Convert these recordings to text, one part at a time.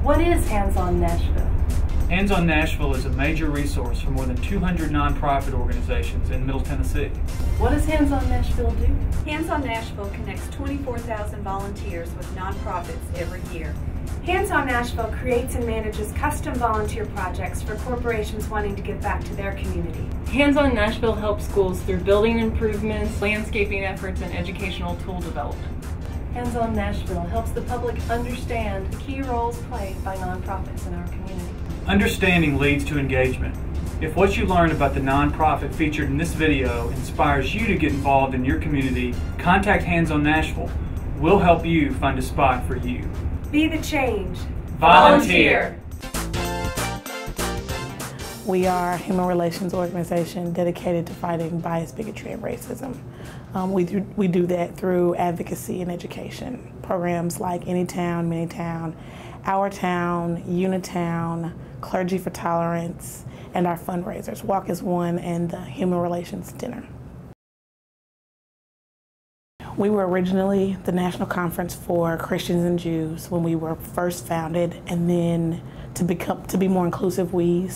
What is Hands on Nashville? Hands on Nashville is a major resource for more than 200 nonprofit organizations in Middle Tennessee. What does Hands on Nashville do? Hands on Nashville connects 24,000 volunteers with nonprofits every year. Hands on Nashville creates and manages custom volunteer projects for corporations wanting to give back to their community. Hands on Nashville helps schools through building improvements, landscaping efforts, and educational tool development. Hands on Nashville helps the public understand the key roles played by nonprofits in our community. Understanding leads to engagement. If what you learned about the nonprofit featured in this video inspires you to get involved in your community, contact Hands on Nashville. We'll help you find a spot for you. Be the change. Volunteer. We are a human relations organization dedicated to fighting bias, bigotry, and racism. We do that through advocacy and education. Programs like Anytown, Manytown, Our Town, Unitown, Clergy for Tolerance, and our fundraisers, Walk as One and the Human Relations Dinner. We were originally the National Conference for Christians and Jews when we were first founded, and then to be more inclusive, we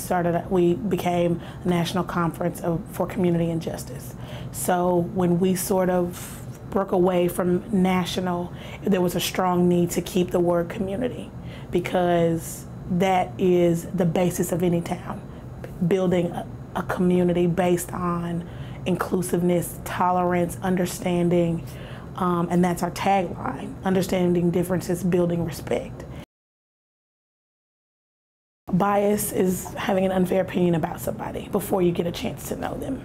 became the National Conference for Community and Justice. So when we sort of broke away from national, there was a strong need to keep the word community, because that is the basis of any town, building a community based on inclusiveness, tolerance, understanding, and that's our tagline: understanding differences, building respect. Bias is having an unfair opinion about somebody before you get a chance to know them.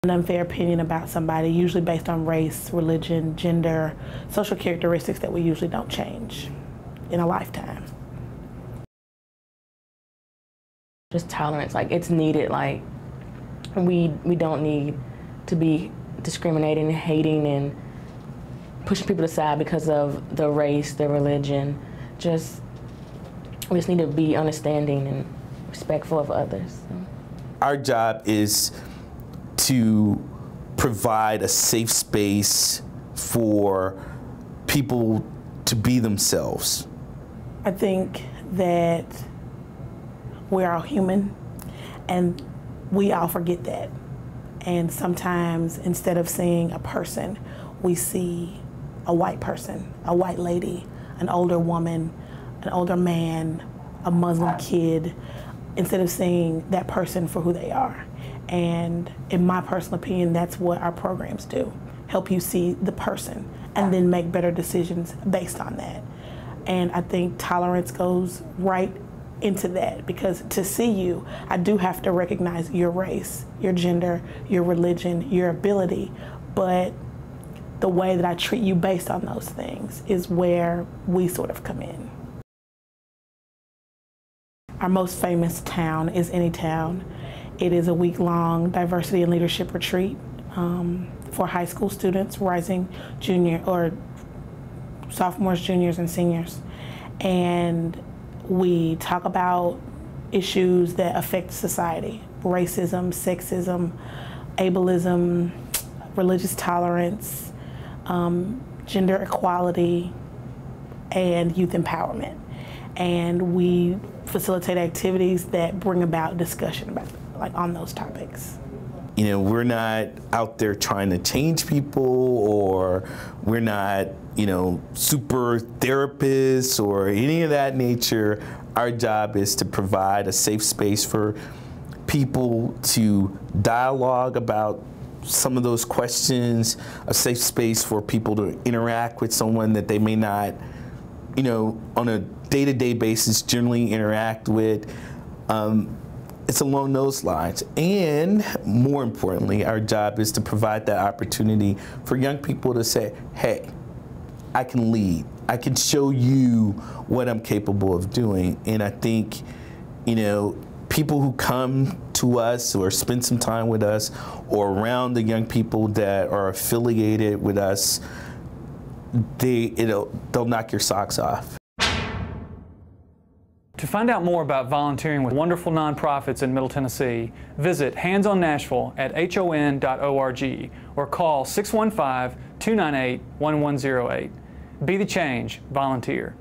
An unfair opinion about somebody, usually based on race, religion, gender, social characteristics that we usually don't change in a lifetime. Just tolerance, like it's needed. Like we don't need to be discriminating and hating and pushing people aside because of the race, their religion. We just need to be understanding and respectful of others. Our job is to provide a safe space for people to be themselves. I think that we're all human, and we all forget that. And sometimes, instead of seeing a person, we see a white person, a white lady, an older woman, an older man, a Muslim kid, instead of seeing that person for who they are. And in my personal opinion, that's what our programs do: help you see the person and then make better decisions based on that. And I think tolerance goes right into that, because to see you, I do have to recognize your race, your gender, your religion, your ability, but the way that I treat you based on those things is where we sort of come in. Our most famous town is Anytown. It is a week-long diversity and leadership retreat for high school students, rising sophomores, juniors, and seniors. And we talk about issues that affect society: racism, sexism, ableism, religious tolerance, gender equality, and youth empowerment. And we facilitate activities that bring about discussion on those topics. You know, we're not out there trying to change people, or we're not, super therapists or any of that nature. Our job is to provide a safe space for people to dialogue about some of those questions, a safe space for people to interact with someone that they may not, on a day-to-day basis generally interact with. It's along those lines. And more importantly, our job is to provide that opportunity for young people to say, hey, I can lead. I can show you what I'm capable of doing. And I think, people who come to us or spend some time with us or around the young people that are affiliated with us, they'll knock your socks off. To find out more about volunteering with wonderful nonprofits in Middle Tennessee, visit handsonnashville at hon.org or call 615-298-1108. Be the change. Volunteer.